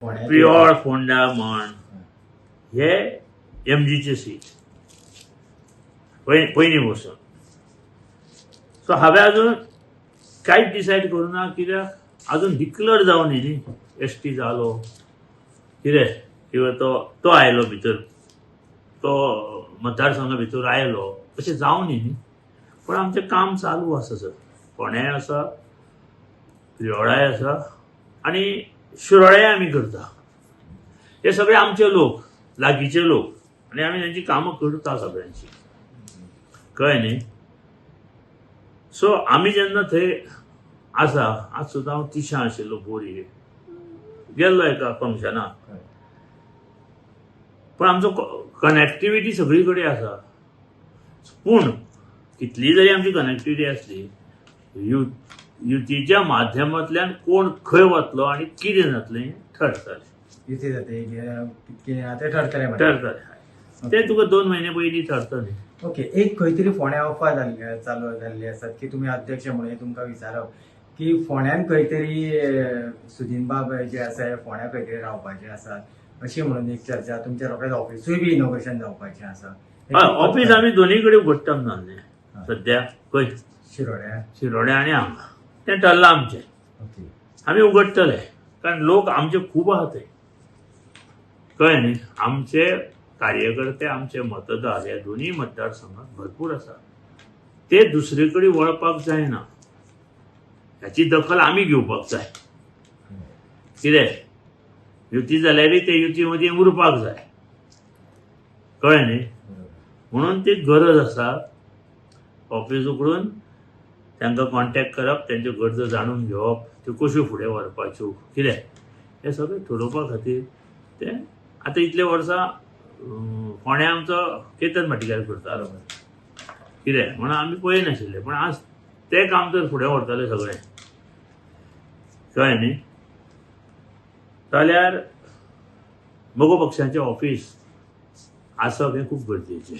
Pure Phonda म्हण हे MGचे seat पयलीं वचून. सो हांवें अजून कांयच डिसायड करूना, कित्याक अजून डिक्लेअर जावनी न्ही. ST जालो कितें किंवा तो आयलो भितर, तो मतदारसंघा भितर आयलो, अशें जावनी न्ही. पण आमचें काम चालू आसा सर. फोंड्याय आसा, प्रियोळाय आसा आनी शिरोड्याय आमी करता. हे सगळे आमचे लोक, लागींचे लोक, आनी आमी तांची कामां करता सगळ्यांची, कळ्ळें न्ही. सो आमी जेन्ना थंय आसा, आज सुद्दां हांव तिशां आशिल्लो बोरी गेल्लो एका फंक्शनाक, पण आमचो कनेक्टिविटी सगळी कडेन आसा. पूण कितली जरी आमची कनेक्टिविटी आसली, युतीच्या माध्यमांतल्यान कोण खंय वतलो आनी कितें जातलें ठरतलें. युती जाते ते ठरतले ते तुका 2 म्हयने पयलीं ठरतलें. ओके. एक खंय तरी फोंड्या ऑफर चालू जाल्ली आसात की तुमी अध्यक्ष म्हणून तुमकां विचारप की फोंड्यान खंय तरी सुदीन बाब जे आसा हे फोंड्या खंय तरी रावपाचे आसात, अशी म्हणून एक चर्चा. तुमच्या रोखडेच ऑफिसूय बी इनॉग्रेशन जावपाचें आसा. ऑफिस आमी दोनी कडेन उगडटा जाल्लें सद्या. खंय शिरोड्या आनी हांगा तें ठरलां आमचें. ओके. आमी उगडटले, कारण लोक आमचे खूब आहा थंय, कळ्ळें न्ही. आमचे कार्यकर्ते, आमचे मतदार ह्या दोनूय मतदारसंघात भरपूर आसा. ते दुसरे कडेन वळपाक जायना, ह्याची दखल आमी घेवपाक जाय. कितें युती जाल्यारय ते युती मदीं उरपाक जाय, कळ्ळें न्ही. म्हणून ती गरज आसा ऑफिस उगडून तांकां कॉन्टॅक्ट करप, तेंच्यो गरजो जाणून घेवप, त्यो कश्यो फुडें व्हरपाच्यो, कितें हें सगळें थारोवपा खातीर तें आतां इतले वर्सां फोंड्या आमचो केतन भाटीकार करतालो, कितें म्हणून आमी पळयनाशिल्ले. पण आज तें काम तर फुडें व्हरतलें सगळें, कळ्ळें न्ही. जाल्यार मगो पक्षाचें ऑफिस आसप हें खूब गरजेचें.